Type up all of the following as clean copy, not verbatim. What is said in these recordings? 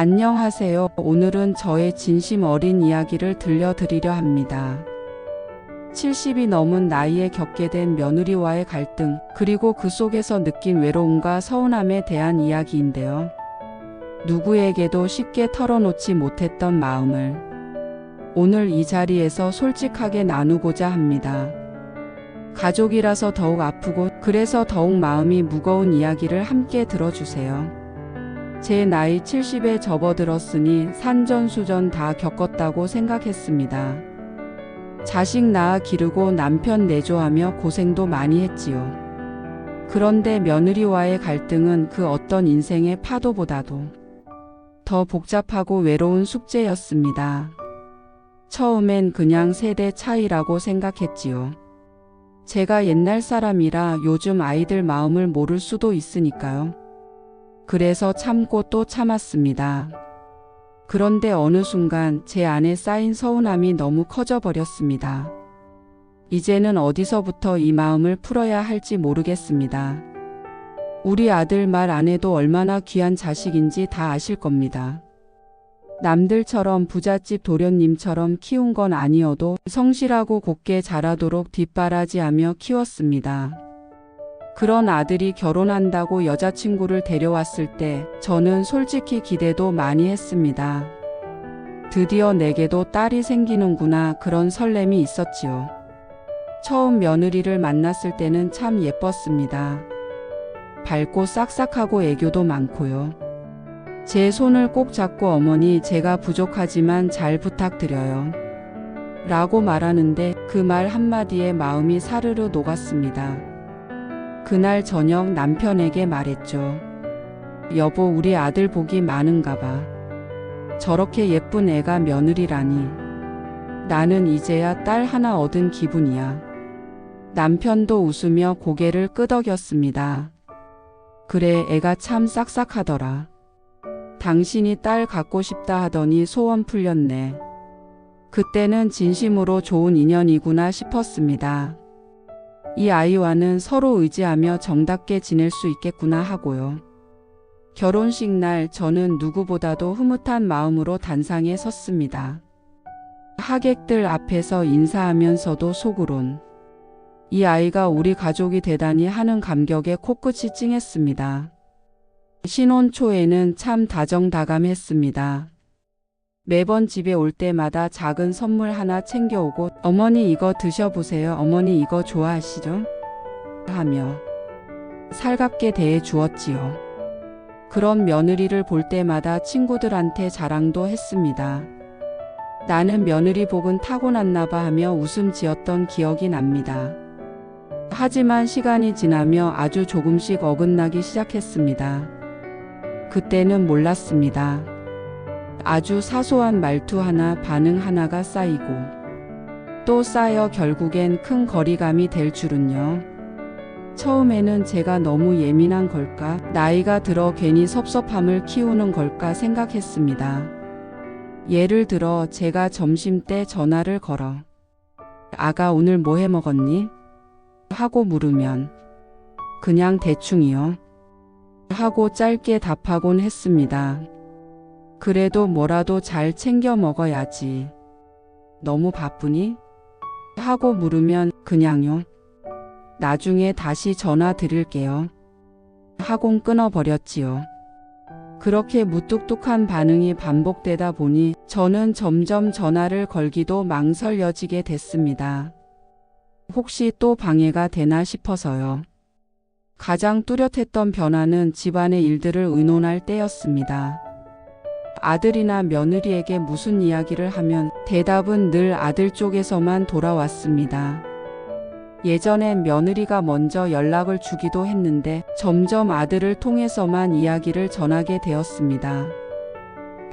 안녕하세요. 오늘은 저의 진심 어린 이야기를 들려드리려 합니다. 70이 넘은 나이에 겪게 된 며느리와의 갈등, 그리고 그 속에서 느낀 외로움과 서운함에 대한 이야기인데요. 누구에게도 쉽게 털어놓지 못했던 마음을 오늘 이 자리에서 솔직하게 나누고자 합니다. 가족이라서 더욱 아프고 그래서 더욱 마음이 무거운 이야기를 함께 들어주세요. 제 나이 70에 접어들었으니 산전수전 다 겪었다고 생각했습니다. 자식 낳아 기르고 남편 내조하며 고생도 많이 했지요. 그런데 며느리와의 갈등은 그 어떤 인생의 파도보다도 더 복잡하고 외로운 숙제였습니다. 처음엔 그냥 세대 차이라고 생각했지요. 제가 옛날 사람이라 요즘 아이들 마음을 모를 수도 있으니까요. 그래서 참고 또 참았습니다. 그런데 어느 순간 제 안에 쌓인 서운함이 너무 커져 버렸습니다. 이제는 어디서부터 이 마음을 풀어야 할지 모르겠습니다. 우리 아들 말 안 해도 얼마나 귀한 자식인지 다 아실 겁니다. 남들처럼 부잣집 도련님처럼 키운 건 아니어도 성실하고 곱게 자라도록 뒷바라지하며 키웠습니다. 그런 아들이 결혼한다고 여자친구를 데려왔을 때 저는 솔직히 기대도 많이 했습니다. 드디어 내게도 딸이 생기는구나, 그런 설렘이 있었지요. 처음 며느리를 만났을 때는 참 예뻤습니다. 밝고 싹싹하고 애교도 많고요. 제 손을 꼭 잡고 어머니, 제가 부족하지만 잘 부탁드려요 라고 말하는데 그 말 한마디에 마음이 사르르 녹았습니다. 그날 저녁 남편에게 말했죠. 여보, 우리 아들 복이 많은가 봐. 저렇게 예쁜 애가 며느리라니. 나는 이제야 딸 하나 얻은 기분이야. 남편도 웃으며 고개를 끄덕였습니다. 그래, 애가 참 싹싹하더라. 당신이 딸 갖고 싶다 하더니 소원 풀렸네. 그때는 진심으로 좋은 인연이구나 싶었습니다. 이 아이와는 서로 의지하며 정답게 지낼 수 있겠구나 하고요. 결혼식 날 저는 누구보다도 흐뭇한 마음으로 단상에 섰습니다. 하객들 앞에서 인사하면서도 속으론 이 아이가 우리 가족이 되다니 하는 감격에 코끝이 찡했습니다. 신혼 초에는 참 다정다감했습니다. 매번 집에 올 때마다 작은 선물 하나 챙겨오고 어머니 이거 드셔보세요, 어머니 이거 좋아하시죠? 하며 살갑게 대해 주었지요. 그런 며느리를 볼 때마다 친구들한테 자랑도 했습니다. 나는 며느리 복은 타고났나 봐 하며 웃음 지었던 기억이 납니다. 하지만 시간이 지나며 아주 조금씩 어긋나기 시작했습니다. 그때는 몰랐습니다. 아주 사소한 말투 하나, 반응 하나가 쌓이고 또 쌓여 결국엔 큰 거리감이 될 줄은요. 처음에는 제가 너무 예민한 걸까, 나이가 들어 괜히 섭섭함을 키우는 걸까 생각했습니다. 예를 들어 제가 점심때 전화를 걸어 아가 오늘 뭐 해 먹었니? 하고 물으면 그냥 대충이요 하고 짧게 답하곤 했습니다. 그래도 뭐라도 잘 챙겨 먹어야지. 너무 바쁘니? 하고 물으면 그냥요. 나중에 다시 전화 드릴게요. 하곤 끊어버렸지요. 그렇게 무뚝뚝한 반응이 반복되다 보니 저는 점점 전화를 걸기도 망설여지게 됐습니다. 혹시 또 방해가 되나 싶어서요. 가장 뚜렷했던 변화는 집안의 일들을 의논할 때였습니다. 아들이나 며느리에게 무슨 이야기를 하면 대답은 늘 아들 쪽에서만 돌아왔습니다. 예전엔 며느리가 먼저 연락을 주기도 했는데 점점 아들을 통해서만 이야기를 전하게 되었습니다.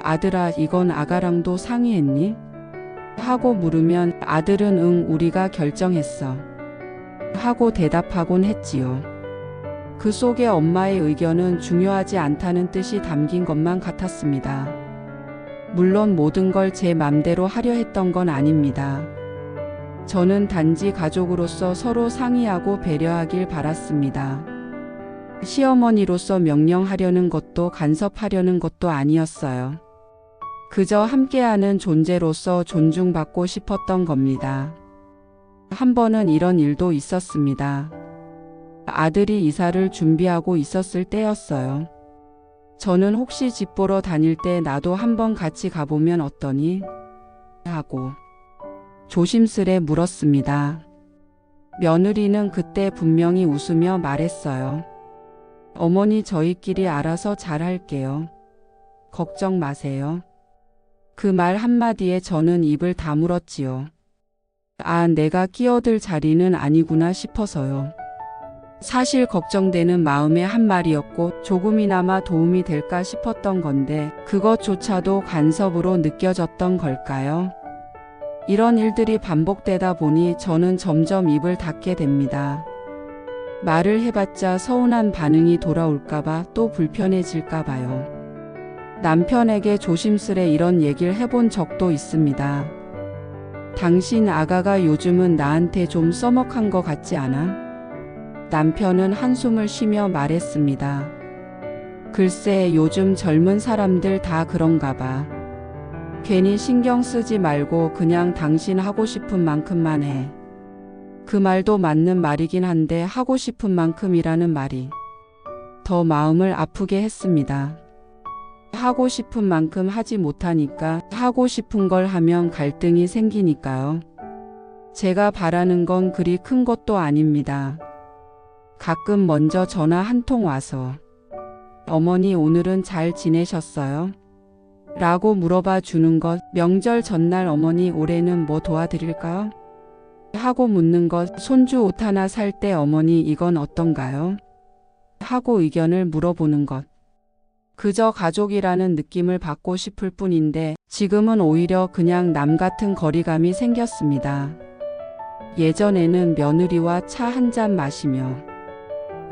아들아, 이건 아가랑도 상의했니? 하고 물으면 아들은 응, 우리가 결정했어 하고 대답하곤 했지요. 그 속에 엄마의 의견은 중요하지 않다는 뜻이 담긴 것만 같았습니다. 물론 모든 걸 제 맘대로 하려 했던 건 아닙니다. 저는 단지 가족으로서 서로 상의하고 배려하길 바랐습니다. 시어머니로서 명령하려는 것도 간섭하려는 것도 아니었어요. 그저 함께하는 존재로서 존중받고 싶었던 겁니다. 한 번은 이런 일도 있었습니다. 아들이 이사를 준비하고 있었을 때였어요. 저는 혹시 집 보러 다닐 때 나도 한번 같이 가보면 어떠니? 하고 조심스레 물었습니다. 며느리는 그때 분명히 웃으며 말했어요. 어머니 저희끼리 알아서 잘할게요. 걱정 마세요. 그 말 한마디에 저는 입을 다물었지요. 아, 내가 끼어들 자리는 아니구나 싶어서요. 사실 걱정되는 마음의 한 말이었고 조금이나마 도움이 될까 싶었던 건데 그것조차도 간섭으로 느껴졌던 걸까요? 이런 일들이 반복되다 보니 저는 점점 입을 닫게 됩니다. 말을 해봤자 서운한 반응이 돌아올까봐 또 불편해질까봐요. 남편에게 조심스레 이런 얘기를 해본 적도 있습니다. 당신 아가가 요즘은 나한테 좀 써먹한 것 같지 않아? 남편은 한숨을 쉬며 말했습니다. 글쎄 요즘 젊은 사람들 다 그런가 봐. 괜히 신경 쓰지 말고 그냥 당신 하고 싶은 만큼만 해. 그 말도 맞는 말이긴 한데 하고 싶은 만큼이라는 말이 더 마음을 아프게 했습니다. 하고 싶은 만큼 하지 못하니까 하고 싶은 걸 하면 갈등이 생기니까요. 제가 바라는 건 그리 큰 것도 아닙니다. 가끔 먼저 전화 한 통 와서 어머니 오늘은 잘 지내셨어요? 라고 물어봐 주는 것, 명절 전날 어머니 올해는 뭐 도와드릴까요? 하고 묻는 것, 손주 옷 하나 살 때 어머니 이건 어떤가요? 하고 의견을 물어보는 것. 그저 가족이라는 느낌을 받고 싶을 뿐인데 지금은 오히려 그냥 남 같은 거리감이 생겼습니다. 예전에는 며느리와 차 한 잔 마시며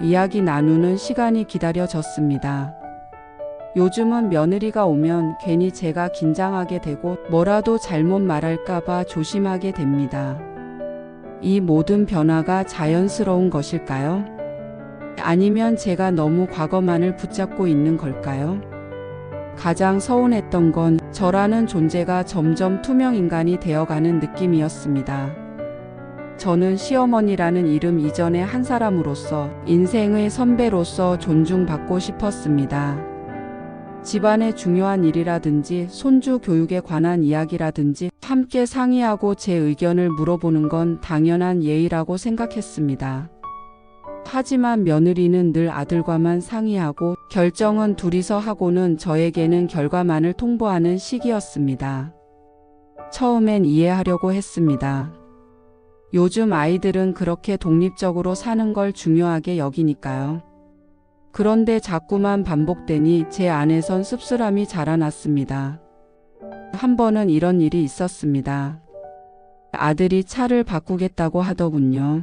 이야기 나누는 시간이 기다려졌습니다. 요즘은 며느리가 오면 괜히 제가 긴장하게 되고 뭐라도 잘못 말할까봐 조심하게 됩니다. 이 모든 변화가 자연스러운 것일까요? 아니면 제가 너무 과거만을 붙잡고 있는 걸까요? 가장 서운했던 건 저라는 존재가 점점 투명 인간이 되어가는 느낌이었습니다. 저는 시어머니라는 이름 이전의 한 사람으로서 인생의 선배로서 존중받고 싶었습니다. 집안의 중요한 일이라든지 손주 교육에 관한 이야기라든지 함께 상의하고 제 의견을 물어보는 건 당연한 예의라고 생각했습니다. 하지만 며느리는 늘 아들과만 상의하고 결정은 둘이서 하고는 저에게는 결과만을 통보하는 식이었습니다. 처음엔 이해하려고 했습니다. 요즘 아이들은 그렇게 독립적으로 사는 걸 중요하게 여기니까요. 그런데 자꾸만 반복되니 제 안에선 씁쓸함이 자라났습니다. 한 번은 이런 일이 있었습니다. 아들이 차를 바꾸겠다고 하더군요.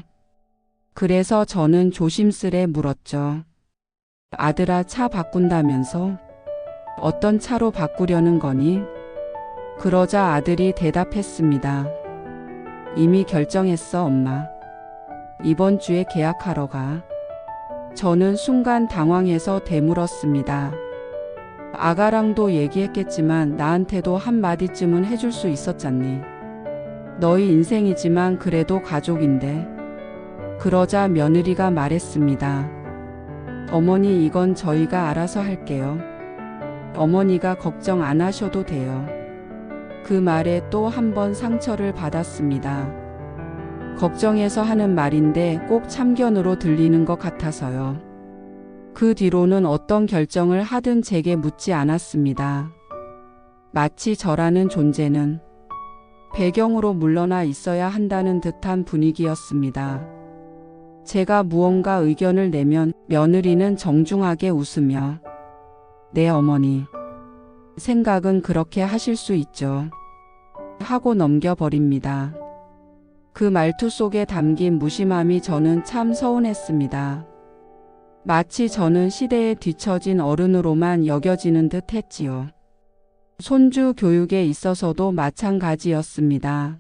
그래서 저는 조심스레 물었죠. 아들아, 차 바꾼다면서? 어떤 차로 바꾸려는 거니? 그러자 아들이 대답했습니다. 이미 결정했어, 엄마. 이번 주에 계약하러 가. 저는 순간 당황해서 되물었습니다. 아가랑도 얘기했겠지만 나한테도 한마디쯤은 해줄 수 있었잖니. 너희 인생이지만 그래도 가족인데. 그러자 며느리가 말했습니다. 어머니 이건 저희가 알아서 할게요. 어머니가 걱정 안 하셔도 돼요. 그 말에 또 한 번 상처를 받았습니다. 걱정해서 하는 말인데 꼭 참견으로 들리는 것 같아서요. 그 뒤로는 어떤 결정을 하든 제게 묻지 않았습니다. 마치 저라는 존재는 배경으로 물러나 있어야 한다는 듯한 분위기였습니다. 제가 무언가 의견을 내면 며느리는 정중하게 웃으며 네 어머니, 생각은 그렇게 하실 수 있죠. 하고 넘겨버립니다. 그 말투 속에 담긴 무심함이 저는 참 서운했습니다. 마치 저는 시대에 뒤처진 어른으로만 여겨지는 듯 했지요. 손주 교육에 있어서도 마찬가지였습니다.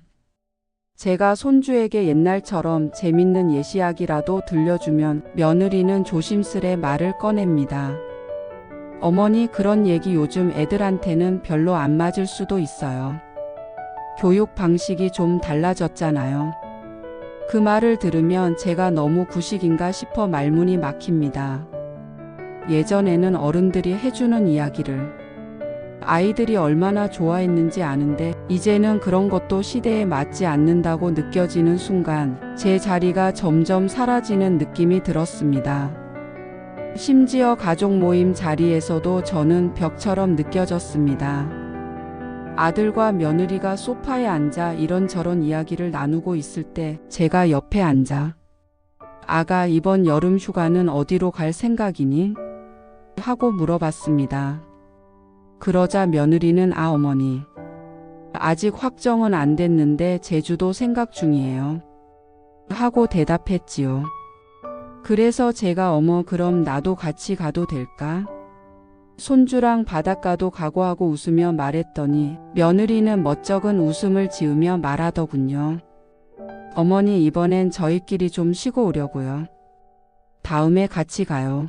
제가 손주에게 옛날처럼 재밌는 예시이야기라도 들려주면 며느리는 조심스레 말을 꺼냅니다. 어머니, 그런 얘기 요즘 애들한테는 별로 안 맞을 수도 있어요. 교육 방식이 좀 달라졌잖아요. 그 말을 들으면 제가 너무 구식인가 싶어 말문이 막힙니다. 예전에는 어른들이 해주는 이야기를 아이들이 얼마나 좋아했는지 아는데 이제는 그런 것도 시대에 맞지 않는다고 느껴지는 순간 제 자리가 점점 사라지는 느낌이 들었습니다. 심지어 가족 모임 자리에서도 저는 벽처럼 느껴졌습니다. 아들과 며느리가 소파에 앉아 이런저런 이야기를 나누고 있을 때 제가 옆에 앉아 아가, 이번 여름 휴가는 어디로 갈 생각이니? 하고 물어봤습니다. 그러자 며느리는 어머니, 아직 확정은 안 됐는데 제주도 생각 중이에요. 하고 대답했지요. 그래서 제가 그럼 나도 같이 가도 될까? 손주랑 바닷가도 가고 하고 웃으며 말했더니 며느리는 멋쩍은 웃음을 지으며 말하더군요. 어머니, 이번엔 저희끼리 좀 쉬고 오려고요. 다음에 같이 가요.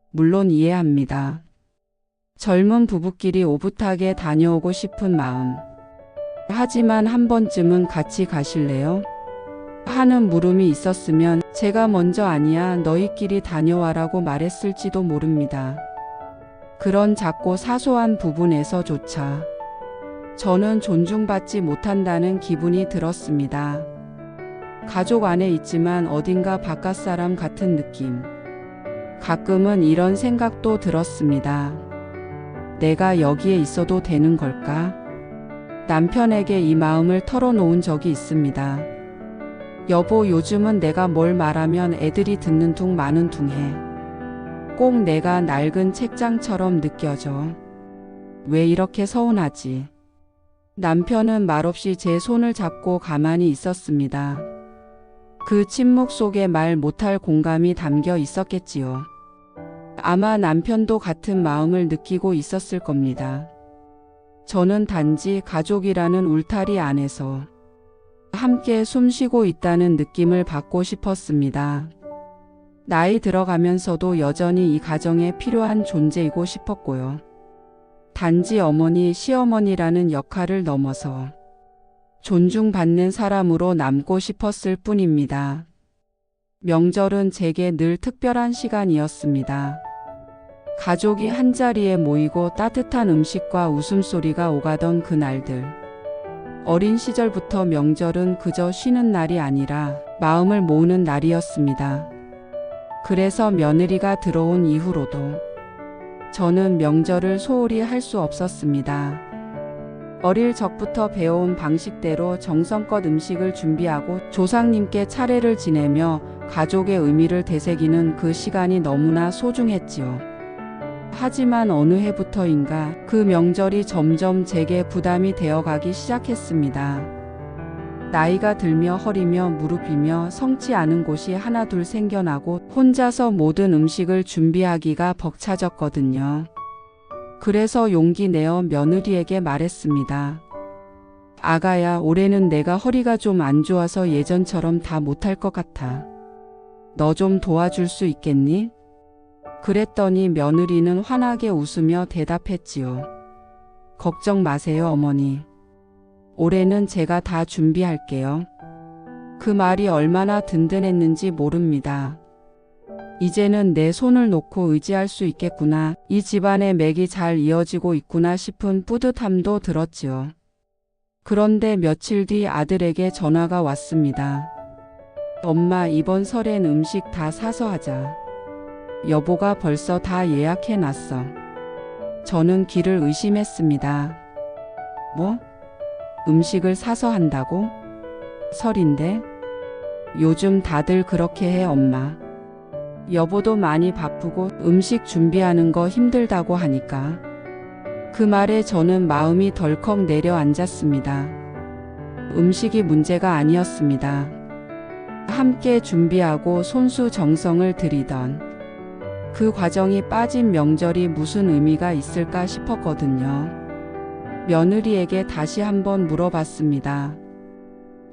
물론 이해합니다. 젊은 부부끼리 오붓하게 다녀오고 싶은 마음. 하지만 한 번쯤은 같이 가실래요? 하는 물음이 있었으면 제가 먼저 아니야, 너희끼리 다녀와라고 말했을지도 모릅니다. 그런 작고 사소한 부분에서조차 저는 존중받지 못한다는 기분이 들었습니다. 가족 안에 있지만 어딘가 바깥 사람 같은 느낌. 가끔은 이런 생각도 들었습니다. 내가 여기에 있어도 되는 걸까? 남편에게 이 마음을 털어놓은 적이 있습니다. 여보, 요즘은 내가 뭘 말하면 애들이 듣는 둥 마는 둥해. 꼭 내가 낡은 책장처럼 느껴져. 왜 이렇게 서운하지? 남편은 말없이 제 손을 잡고 가만히 있었습니다. 그 침묵 속에 말 못할 공감이 담겨 있었겠지요. 아마 남편도 같은 마음을 느끼고 있었을 겁니다. 저는 단지 가족이라는 울타리 안에서 함께 숨쉬고 있다는 느낌을 받고 싶었습니다. 나이 들어가면서도 여전히 이 가정에 필요한 존재이고 싶었고요. 단지 어머니, 시어머니라는 역할을 넘어서 존중받는 사람으로 남고 싶었을 뿐입니다. 명절은 제게 늘 특별한 시간이었습니다. 가족이 한자리에 모이고 따뜻한 음식과 웃음소리가 오가던 그날들. 어린 시절부터 명절은 그저 쉬는 날이 아니라 마음을 모으는 날이었습니다. 그래서 며느리가 들어온 이후로도 저는 명절을 소홀히 할 수 없었습니다. 어릴 적부터 배워온 방식대로 정성껏 음식을 준비하고 조상님께 차례를 지내며 가족의 의미를 되새기는 그 시간이 너무나 소중했지요. 하지만 어느 해부터인가 그 명절이 점점 제게 부담이 되어가기 시작했습니다. 나이가 들며 허리며 무릎이며 성치 않은 곳이 하나둘 생겨나고 혼자서 모든 음식을 준비하기가 벅차졌거든요. 그래서 용기 내어 며느리에게 말했습니다. 아가야, 올해는 내가 허리가 좀 안 좋아서 예전처럼 다 못할 것 같아. 너 좀 도와줄 수 있겠니? 그랬더니 며느리는 환하게 웃으며 대답했지요. 걱정 마세요, 어머니. 올해는 제가 다 준비할게요. 그 말이 얼마나 든든했는지 모릅니다. 이제는 내 손을 놓고 의지할 수 있겠구나, 이 집안의 맥이 잘 이어지고 있구나 싶은 뿌듯함도 들었지요. 그런데 며칠 뒤 아들에게 전화가 왔습니다. 엄마, 이번 설엔 음식 다 사서 하자. 여보가 벌써 다 예약해놨어. 저는 귀를 의심했습니다. 뭐? 음식을 사서 한다고? 설인데? 요즘 다들 그렇게 해, 엄마. 여보도 많이 바쁘고 음식 준비하는 거 힘들다고 하니까. 그 말에 저는 마음이 덜컥 내려앉았습니다. 음식이 문제가 아니었습니다. 함께 준비하고 손수 정성을 들이던 그 과정이 빠진 명절이 무슨 의미가 있을까 싶었거든요. 며느리에게 다시 한번 물어봤습니다.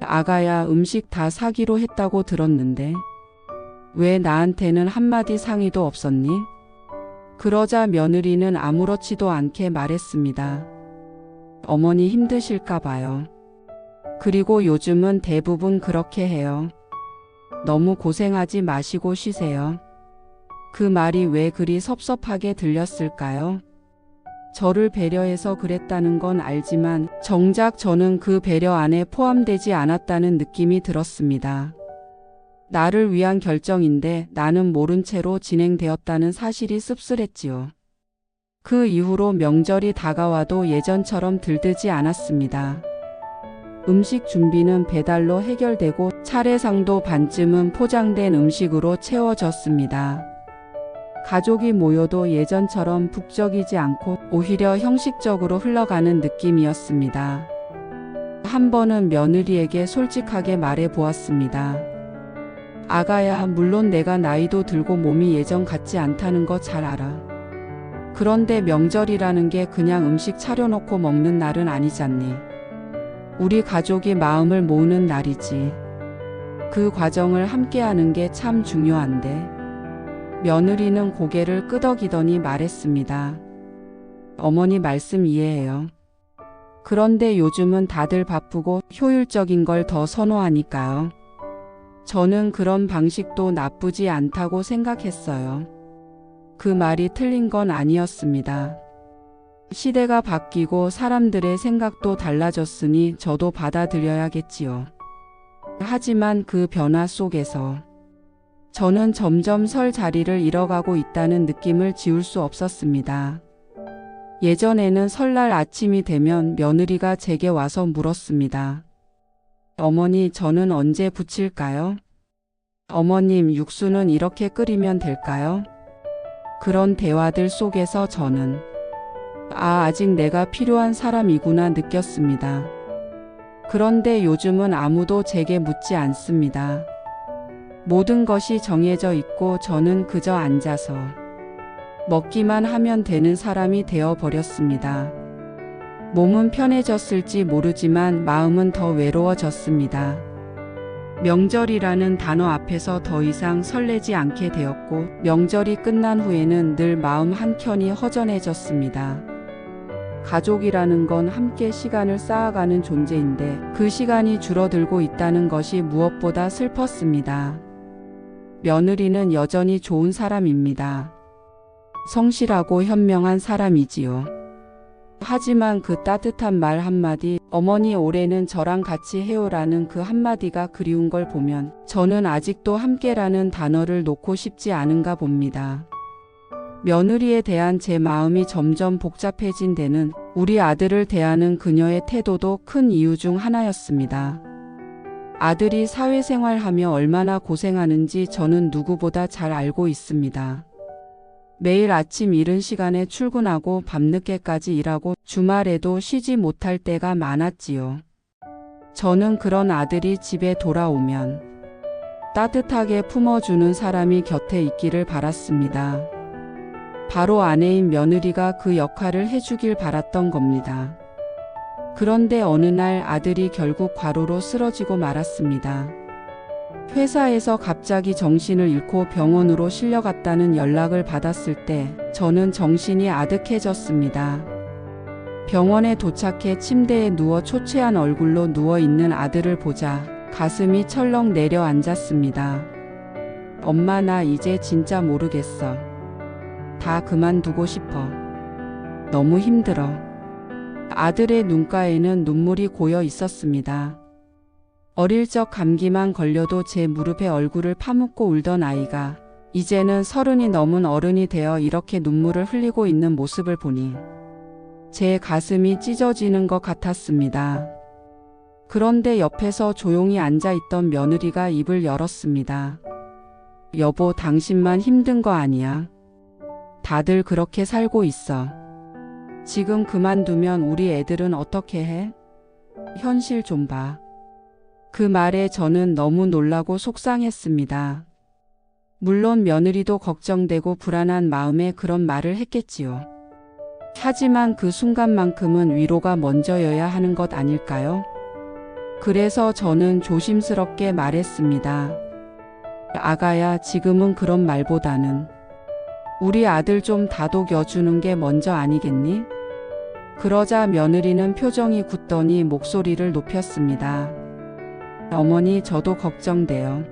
아가야, 음식 다 사기로 했다고 들었는데 왜 나한테는 한마디 상의도 없었니? 그러자 며느리는 아무렇지도 않게 말했습니다. 어머니 힘드실까 봐요. 그리고 요즘은 대부분 그렇게 해요. 너무 고생하지 마시고 쉬세요. 그 말이 왜 그리 섭섭하게 들렸을까요? 저를 배려해서 그랬다는 건 알지만 정작 저는 그 배려 안에 포함되지 않았다는 느낌이 들었습니다. 나를 위한 결정인데 나는 모른 채로 진행되었다는 사실이 씁쓸했지요. 그 이후로 명절이 다가와도 예전처럼 들뜨지 않았습니다. 음식 준비는 배달로 해결되고 차례상도 반쯤은 포장된 음식으로 채워졌습니다. 가족이 모여도 예전처럼 북적이지 않고 오히려 형식적으로 흘러가는 느낌이었습니다. 한 번은 며느리에게 솔직하게 말해 보았습니다. 아가야, 물론 내가 나이도 들고 몸이 예전 같지 않다는 거 잘 알아. 그런데 명절이라는 게 그냥 음식 차려놓고 먹는 날은 아니잖니. 우리 가족이 마음을 모으는 날이지. 그 과정을 함께하는 게 참 중요한데. 며느리는 고개를 끄덕이더니 말했습니다. 어머니 말씀 이해해요. 그런데 요즘은 다들 바쁘고 효율적인 걸 더 선호하니까요. 저는 그런 방식도 나쁘지 않다고 생각했어요. 그 말이 틀린 건 아니었습니다. 시대가 바뀌고 사람들의 생각도 달라졌으니 저도 받아들여야겠지요. 하지만 그 변화 속에서 저는 점점 설 자리를 잃어가고 있다는 느낌을 지울 수 없었습니다. 예전에는 설날 아침이 되면 며느리가 제게 와서 물었습니다. 어머니, 저는 언제 부칠까요? 어머님, 육수는 이렇게 끓이면 될까요? 그런 대화들 속에서 저는 아직 내가 필요한 사람이구나 느꼈습니다. 그런데 요즘은 아무도 제게 묻지 않습니다. 모든 것이 정해져 있고 저는 그저 앉아서 먹기만 하면 되는 사람이 되어 버렸습니다. 몸은 편해졌을지 모르지만 마음은 더 외로워졌습니다. 명절이라는 단어 앞에서 더 이상 설레지 않게 되었고 명절이 끝난 후에는 늘 마음 한켠이 허전해졌습니다. 가족이라는 건 함께 시간을 쌓아가는 존재인데 그 시간이 줄어들고 있다는 것이 무엇보다 슬펐습니다. 며느리는 여전히 좋은 사람입니다. 성실하고 현명한 사람이지요. 하지만 그 따뜻한 말 한마디, 어머니 올해는 저랑 같이 해요라는 그 한마디가 그리운 걸 보면 저는 아직도 함께라는 단어를 놓고 싶지 않은가 봅니다. 며느리에 대한 제 마음이 점점 복잡해진 데는 우리 아들을 대하는 그녀의 태도도 큰 이유 중 하나였습니다. 아들이 사회생활하며 얼마나 고생하는지 저는 누구보다 잘 알고 있습니다. 매일 아침 이른 시간에 출근하고 밤늦게까지 일하고 주말에도 쉬지 못할 때가 많았지요. 저는 그런 아들이 집에 돌아오면 따뜻하게 품어주는 사람이 곁에 있기를 바랐습니다. 바로 아내인 며느리가 그 역할을 해주길 바랐던 겁니다. 그런데 어느 날 아들이 결국 과로로 쓰러지고 말았습니다. 회사에서 갑자기 정신을 잃고 병원으로 실려갔다는 연락을 받았을 때 저는 정신이 아득해졌습니다. 병원에 도착해 침대에 누워 초췌한 얼굴로 누워있는 아들을 보자 가슴이 철렁 내려앉았습니다. 엄마, 나 이제 진짜 모르겠어. 다 그만두고 싶어. 너무 힘들어. 아들의 눈가에는 눈물이 고여 있었습니다. 어릴 적 감기만 걸려도 제 무릎에 얼굴을 파묻고 울던 아이가 이제는 30이 넘은 어른이 되어 이렇게 눈물을 흘리고 있는 모습을 보니 제 가슴이 찢어지는 것 같았습니다. 그런데 옆에서 조용히 앉아있던 며느리가 입을 열었습니다. 여보, 당신만 힘든 거 아니야. 다들 그렇게 살고 있어. 지금 그만두면 우리 애들은 어떻게 해? 현실 좀 봐. 그 말에 저는 너무 놀라고 속상했습니다. 물론 며느리도 걱정되고 불안한 마음에 그런 말을 했겠지요. 하지만 그 순간만큼은 위로가 먼저여야 하는 것 아닐까요? 그래서 저는 조심스럽게 말했습니다. 아가야, 지금은 그런 말보다는 우리 아들 좀 다독여주는 게 먼저 아니겠니? 그러자 며느리는 표정이 굳더니 목소리를 높였습니다. 어머니, 저도 걱정돼요.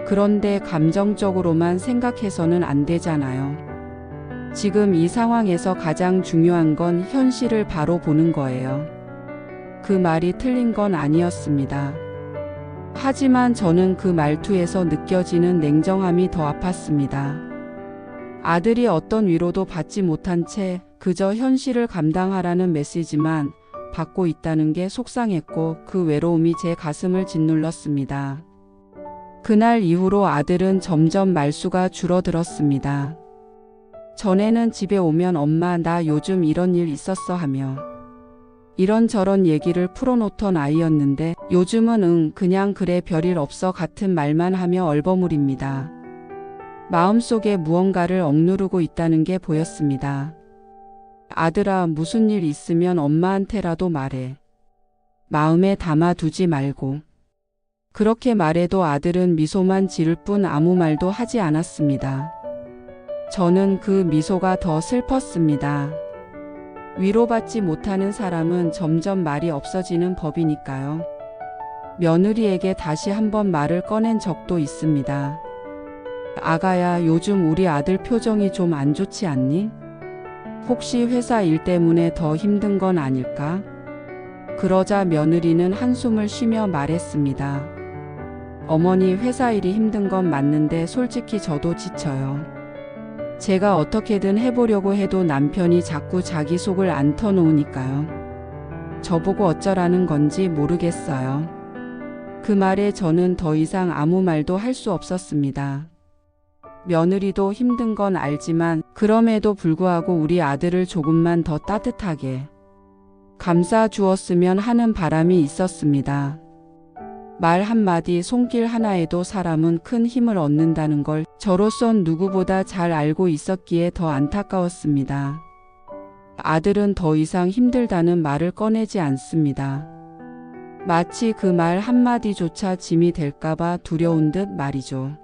그런데 감정적으로만 생각해서는 안 되잖아요. 지금 이 상황에서 가장 중요한 건 현실을 바로 보는 거예요. 그 말이 틀린 건 아니었습니다. 하지만 저는 그 말투에서 느껴지는 냉정함이 더 아팠습니다. 아들이 어떤 위로도 받지 못한 채 그저 현실을 감당하라는 메시지만 받고 있다는 게 속상했고 그 외로움이 제 가슴을 짓눌렀습니다. 그날 이후로 아들은 점점 말수가 줄어들었습니다. 전에는 집에 오면 엄마, 나 요즘 이런 일 있었어 하며 이런저런 얘기를 풀어놓던 아이였는데 요즘은 그냥 그래, 별일 없어 같은 말만 하며 얼버무립니다. 마음속에 무언가를 억누르고 있다는 게 보였습니다. 아들아, 무슨 일 있으면 엄마한테라도 말해. 마음에 담아두지 말고. 그렇게 말해도 아들은 미소만 지을 뿐 아무 말도 하지 않았습니다. 저는 그 미소가 더 슬펐습니다. 위로받지 못하는 사람은 점점 말이 없어지는 법이니까요. 며느리에게 다시 한번 말을 꺼낸 적도 있습니다. 아가야, 요즘 우리 아들 표정이 좀 안 좋지 않니? 혹시 회사 일 때문에 더 힘든 건 아닐까? 그러자 며느리는 한숨을 쉬며 말했습니다. 어머니, 회사 일이 힘든 건 맞는데 솔직히 저도 지쳐요. 제가 어떻게든 해보려고 해도 남편이 자꾸 자기 속을 안 터놓으니까요. 저보고 어쩌라는 건지 모르겠어요. 그 말에 저는 더 이상 아무 말도 할 수 없었습니다. 며느리도 힘든 건 알지만 그럼에도 불구하고 우리 아들을 조금만 더 따뜻하게 감싸 주었으면 하는 바람이 있었습니다. 말 한마디, 손길 하나에도 사람은 큰 힘을 얻는다는 걸 저로선 누구보다 잘 알고 있었기에 더 안타까웠습니다. 아들은 더 이상 힘들다는 말을 꺼내지 않습니다. 마치 그 말 한마디조차 짐이 될까봐 두려운 듯 말이죠.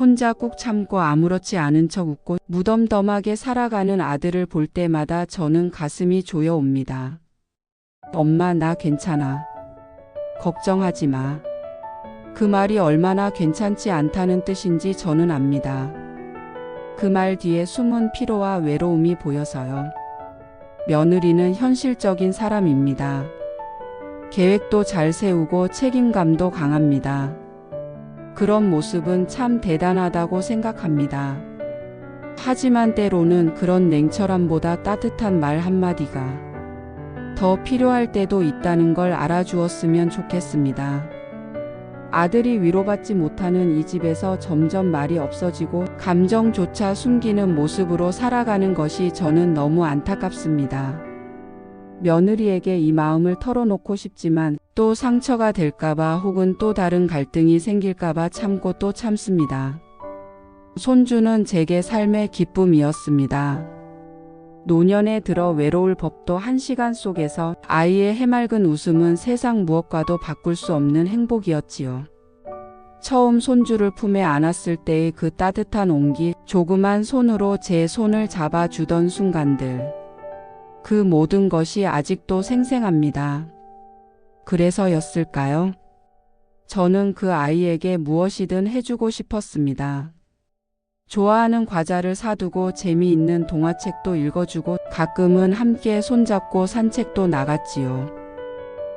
혼자 꾹 참고 아무렇지 않은 척 웃고 무덤덤하게 살아가는 아들을 볼 때마다 저는 가슴이 조여옵니다. 엄마, 나 괜찮아. 걱정하지 마. 그 말이 얼마나 괜찮지 않다는 뜻인지 저는 압니다. 그 말 뒤에 숨은 피로와 외로움이 보여서요. 며느리는 현실적인 사람입니다. 계획도 잘 세우고 책임감도 강합니다. 그런 모습은 참 대단하다고 생각합니다. 하지만 때로는 그런 냉철함보다 따뜻한 말 한마디가 더 필요할 때도 있다는 걸 알아주었으면 좋겠습니다. 아들이 위로받지 못하는 이 집에서 점점 말이 없어지고 감정조차 숨기는 모습으로 살아가는 것이 저는 너무 안타깝습니다. 며느리에게 이 마음을 털어놓고 싶지만 또 상처가 될까봐 혹은 또 다른 갈등이 생길까봐 참고 또 참습니다. 손주는 제게 삶의 기쁨이었습니다. 노년에 들어 외로울 법도 한 시간 속에서 아이의 해맑은 웃음은 세상 무엇과도 바꿀 수 없는 행복이었지요. 처음 손주를 품에 안았을 때의 그 따뜻한 온기, 조그만 손으로 제 손을 잡아주던 순간들. 그 모든 것이 아직도 생생합니다. 그래서였을까요? 저는 그 아이에게 무엇이든 해주고 싶었습니다. 좋아하는 과자를 사두고 재미있는 동화책도 읽어주고 가끔은 함께 손잡고 산책도 나갔지요.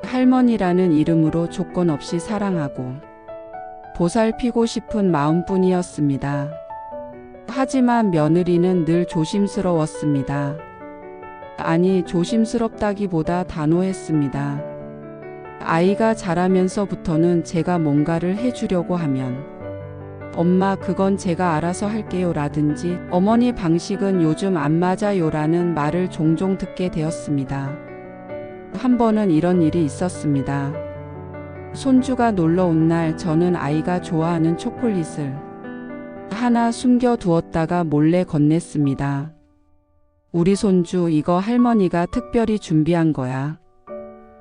할머니라는 이름으로 조건 없이 사랑하고 보살피고 싶은 마음뿐이었습니다. 하지만 며느리는 늘 조심스러웠습니다. 아니, 조심스럽다기보다 단호했습니다. 아이가 자라면서부터는 제가 뭔가를 해주려고 하면 엄마, 그건 제가 알아서 할게요 라든지 어머니 방식은 요즘 안 맞아요 라는 말을 종종 듣게 되었습니다. 한 번은 이런 일이 있었습니다. 손주가 놀러 온 날 저는 아이가 좋아하는 초콜릿을 하나 숨겨두었다가 몰래 건넸습니다. 우리 손주, 이거 할머니가 특별히 준비한 거야.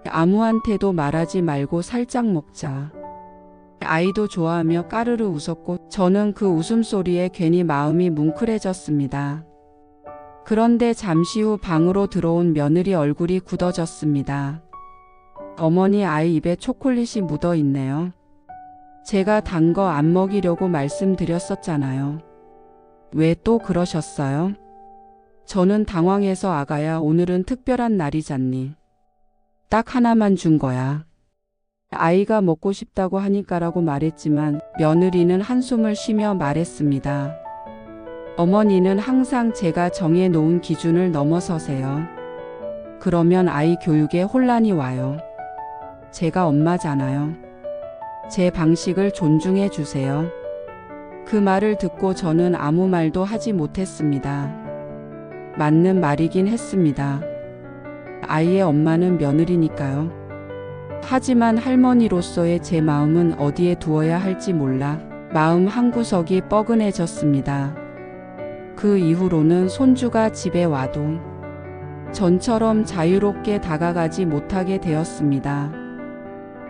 아무한테도 말하지 말고 살짝 먹자. 아이도 좋아하며 까르르 웃었고 저는 그 웃음소리에 괜히 마음이 뭉클해졌습니다. 그런데 잠시 후 방으로 들어온 며느리 얼굴이 굳어졌습니다. 어머니, 아이 입에 초콜릿이 묻어 있네요. 제가 단 거 안 먹이려고 말씀드렸었잖아요. 왜 또 그러셨어요? 저는 당황해서 아가야, 오늘은 특별한 날이잖니. 딱 하나만 준 거야. 아이가 먹고 싶다고 하니까라고 말했지만 며느리는 한숨을 쉬며 말했습니다. 어머니는 항상 제가 정해놓은 기준을 넘어서세요. 그러면 아이 교육에 혼란이 와요. 제가 엄마잖아요. 제 방식을 존중해 주세요. 그 말을 듣고 저는 아무 말도 하지 못했습니다. 맞는 말이긴 했습니다. 아이의 엄마는 며느리니까요. 하지만 할머니로서의 제 마음은 어디에 두어야 할지 몰라 마음 한구석이 뻐근해졌습니다. 그 이후로는 손주가 집에 와도 전처럼 자유롭게 다가가지 못하게 되었습니다.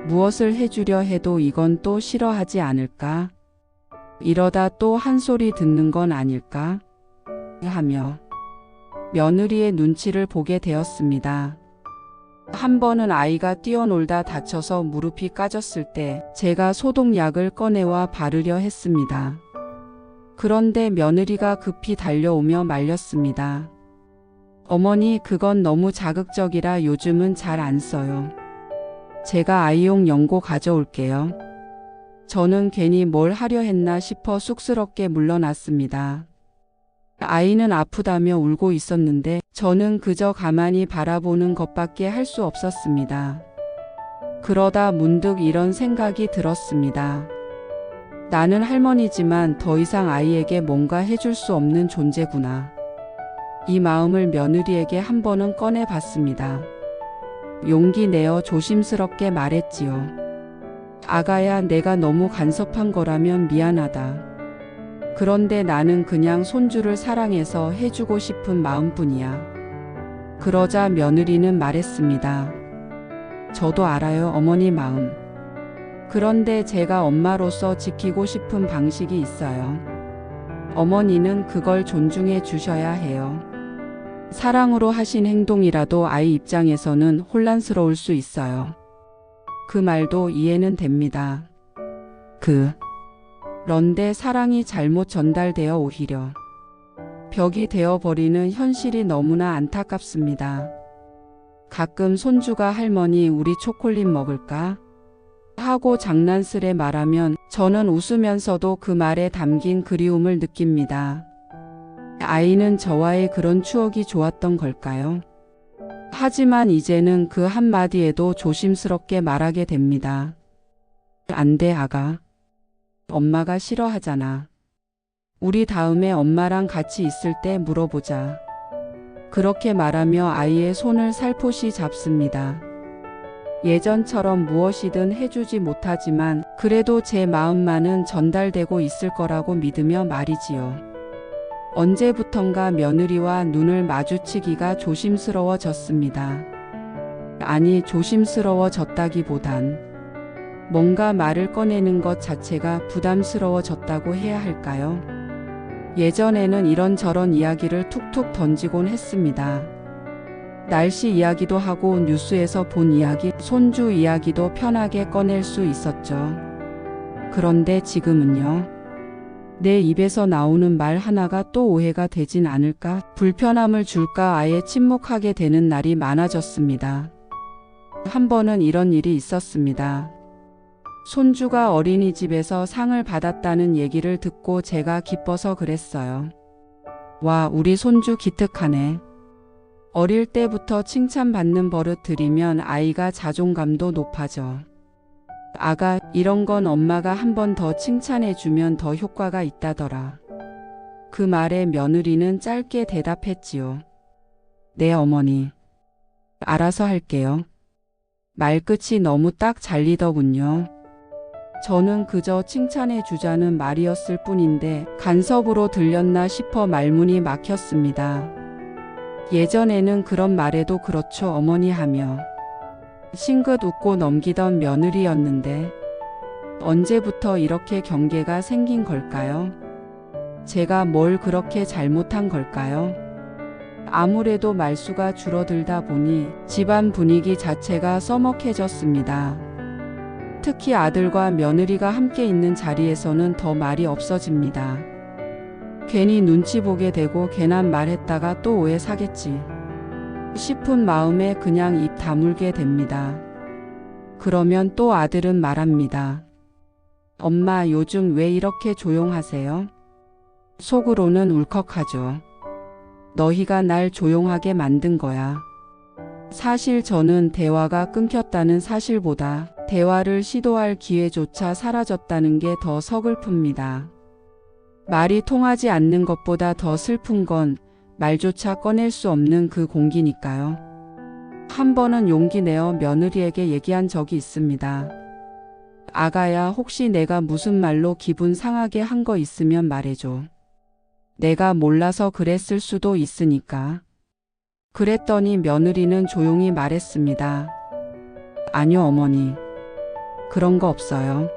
무엇을 해주려 해도 이건 또 싫어하지 않을까? 이러다 또 한 소리 듣는 건 아닐까? 하며 며느리의 눈치를 보게 되었습니다. 한 번은 아이가 뛰어놀다 다쳐서 무릎이 까졌을 때 제가 소독약을 꺼내와 바르려 했습니다. 그런데 며느리가 급히 달려오며 말렸습니다. 어머니, 그건 너무 자극적이라 요즘은 잘 안 써요. 제가 아이용 연고 가져올게요. 저는 괜히 뭘 하려 했나 싶어 쑥스럽게 물러났습니다. 아이는 아프다며 울고 있었는데 저는 그저 가만히 바라보는 것밖에 할 수 없었습니다. 그러다 문득 이런 생각이 들었습니다. 나는 할머니지만 더 이상 아이에게 뭔가 해줄 수 없는 존재구나. 이 마음을 며느리에게 한 번은 꺼내봤습니다. 용기 내어 조심스럽게 말했지요. 아가야, 내가 너무 간섭한 거라면 미안하다. 그런데 나는 그냥 손주를 사랑해서 해주고 싶은 마음뿐이야. 그러자 며느리는 말했습니다. 저도 알아요, 어머니 마음. 그런데 제가 엄마로서 지키고 싶은 방식이 있어요. 어머니는 그걸 존중해 주셔야 해요. 사랑으로 하신 행동이라도 아이 입장에서는 혼란스러울 수 있어요. 그 말도 이해는 됩니다. 그런데 사랑이 잘못 전달되어 오히려 벽이 되어버리는 현실이 너무나 안타깝습니다. 가끔 손주가 할머니, 우리 초콜릿 먹을까? 하고 장난스레 말하면 저는 웃으면서도 그 말에 담긴 그리움을 느낍니다. 아이는 저와의 그런 추억이 좋았던 걸까요? 하지만 이제는 그 한마디에도 조심스럽게 말하게 됩니다. 안 돼, 아가. 엄마가 싫어하잖아. 우리 다음에 엄마랑 같이 있을 때 물어보자. 그렇게 말하며 아이의 손을 살포시 잡습니다. 예전처럼 무엇이든 해주지 못하지만 그래도 제 마음만은 전달되고 있을 거라고 믿으며 말이지요. 언제부턴가 며느리와 눈을 마주치기가 조심스러워졌습니다. 아니, 조심스러워졌다기보단 뭔가 말을 꺼내는 것 자체가 부담스러워졌다고 해야 할까요? 예전에는 이런저런 이야기를 툭툭 던지곤 했습니다. 날씨 이야기도 하고 뉴스에서 본 이야기, 손주 이야기도 편하게 꺼낼 수 있었죠. 그런데 지금은요. 내 입에서 나오는 말 하나가 또 오해가 되진 않을까? 불편함을 줄까? 아예 침묵하게 되는 날이 많아졌습니다. 한 번은 이런 일이 있었습니다. 손주가 어린이집에서 상을 받았다는 얘기를 듣고 제가 기뻐서 그랬어요. 와, 우리 손주 기특하네. 어릴 때부터 칭찬받는 버릇 들이면 아이가 자존감도 높아져. 아가, 이런 건 엄마가 한 번 더 칭찬해주면 더 효과가 있다더라. 그 말에 며느리는 짧게 대답했지요. 네, 어머니. 알아서 할게요. 말끝이 너무 딱 잘리더군요. 저는 그저 칭찬해주자는 말이었을 뿐인데 간섭으로 들렸나 싶어 말문이 막혔습니다. 예전에는 그런 말에도 그렇죠, 어머니 하며 싱긋 웃고 넘기던 며느리였는데 언제부터 이렇게 경계가 생긴 걸까요? 제가 뭘 그렇게 잘못한 걸까요? 아무래도 말수가 줄어들다 보니 집안 분위기 자체가 서먹해졌습니다. 특히 아들과 며느리가 함께 있는 자리에서는 더 말이 없어집니다. 괜히 눈치 보게 되고 괜한 말했다가 또 오해 사겠지 싶은 마음에 그냥 입 다물게 됩니다. 그러면 또 아들은 말합니다. 엄마, 요즘 왜 이렇게 조용하세요? 속으로는 울컥하죠. 너희가 날 조용하게 만든 거야. 사실 저는 대화가 끊겼다는 사실보다 대화를 시도할 기회조차 사라졌다는 게 더 서글픕니다. 말이 통하지 않는 것보다 더 슬픈 건 말조차 꺼낼 수 없는 그 공기니까요. 한 번은 용기 내어 며느리에게 얘기한 적이 있습니다. 아가야, 혹시 내가 무슨 말로 기분 상하게 한 거 있으면 말해줘. 내가 몰라서 그랬을 수도 있으니까. 그랬더니 며느리는 조용히 말했습니다. 아니요, 어머니. 그런 거 없어요.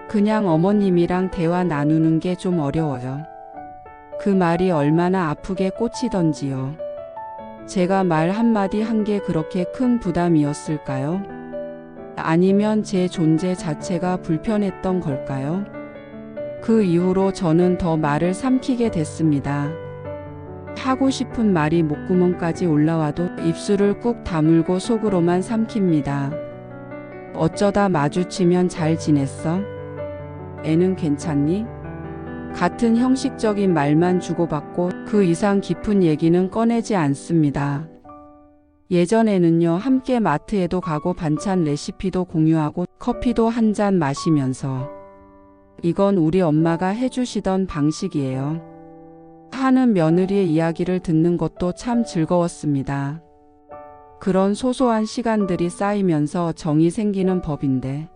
그냥 어머님이랑 대화 나누는 게 좀 어려워요. 그 말이 얼마나 아프게 꽂히던지요. 제가 말 한마디 한 게 그렇게 큰 부담이었을까요? 아니면 제 존재 자체가 불편했던 걸까요? 그 이후로 저는 더 말을 삼키게 됐습니다. 하고 싶은 말이 목구멍까지 올라와도 입술을 꾹 다물고 속으로만 삼킵니다. 어쩌다 마주치면 잘 지냈어? 애는 괜찮니? 같은 형식적인 말만 주고받고 그 이상 깊은 얘기는 꺼내지 않습니다. 예전에는요, 함께 마트에도 가고 반찬 레시피도 공유하고 커피도 한 잔 마시면서 이건 우리 엄마가 해주시던 방식이에요. 하는 며느리의 이야기를 듣는 것도 참 즐거웠습니다. 그런 소소한 시간들이 쌓이면서 정이 생기는 법인데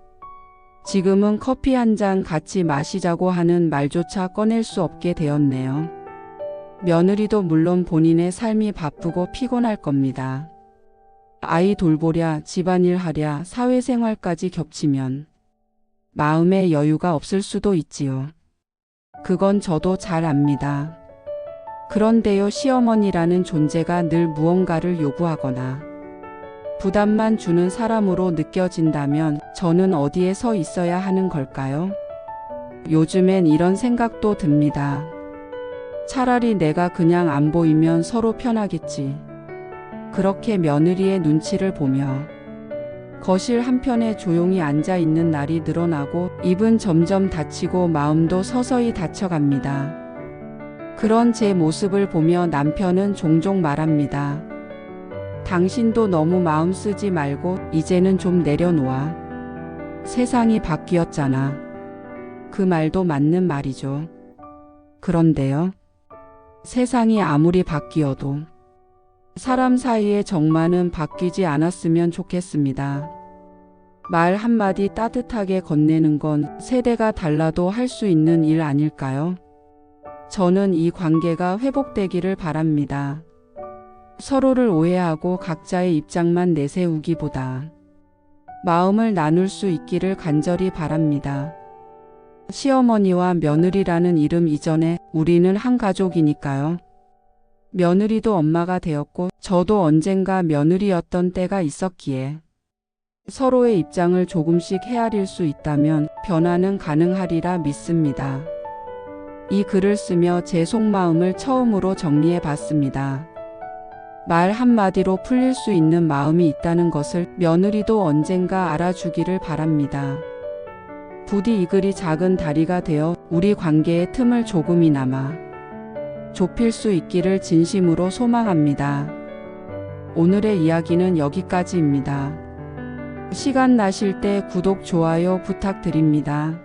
지금은 커피 한 잔 같이 마시자고 하는 말조차 꺼낼 수 없게 되었네요. 며느리도 물론 본인의 삶이 바쁘고 피곤할 겁니다. 아이 돌보랴, 집안일 하랴, 사회생활까지 겹치면 마음의 여유가 없을 수도 있지요. 그건 저도 잘 압니다. 그런데요, 시어머니라는 존재가 늘 무언가를 요구하거나 부담만 주는 사람으로 느껴진다면 저는 어디에 서 있어야 하는 걸까요? 요즘엔 이런 생각도 듭니다. 차라리 내가 그냥 안 보이면 서로 편하겠지. 그렇게 며느리의 눈치를 보며 거실 한편에 조용히 앉아 있는 날이 늘어나고 입은 점점 닫히고 마음도 서서히 닫혀갑니다. 그런 제 모습을 보며 남편은 종종 말합니다. 당신도 너무 마음 쓰지 말고 이제는 좀 내려놓아. 세상이 바뀌었잖아. 그 말도 맞는 말이죠. 그런데요, 세상이 아무리 바뀌어도 사람 사이의 정만은 바뀌지 않았으면 좋겠습니다. 말 한마디 따뜻하게 건네는 건 세대가 달라도 할 수 있는 일 아닐까요? 저는 이 관계가 회복되기를 바랍니다. 서로를 오해하고 각자의 입장만 내세우기보다 마음을 나눌 수 있기를 간절히 바랍니다. 시어머니와 며느리라는 이름 이전에 우리는 한 가족이니까요. 며느리도 엄마가 되었고 저도 언젠가 며느리였던 때가 있었기에 서로의 입장을 조금씩 헤아릴 수 있다면 변화는 가능하리라 믿습니다. 이 글을 쓰며 제 속마음을 처음으로 정리해 봤습니다. 말 한마디로 풀릴 수 있는 마음이 있다는 것을 며느리도 언젠가 알아주기를 바랍니다. 부디 이 글이 작은 다리가 되어 우리 관계의 틈을 조금이나마 좁힐 수 있기를 진심으로 소망합니다. 오늘의 이야기는 여기까지입니다. 시간 나실 때 구독, 좋아요 부탁드립니다.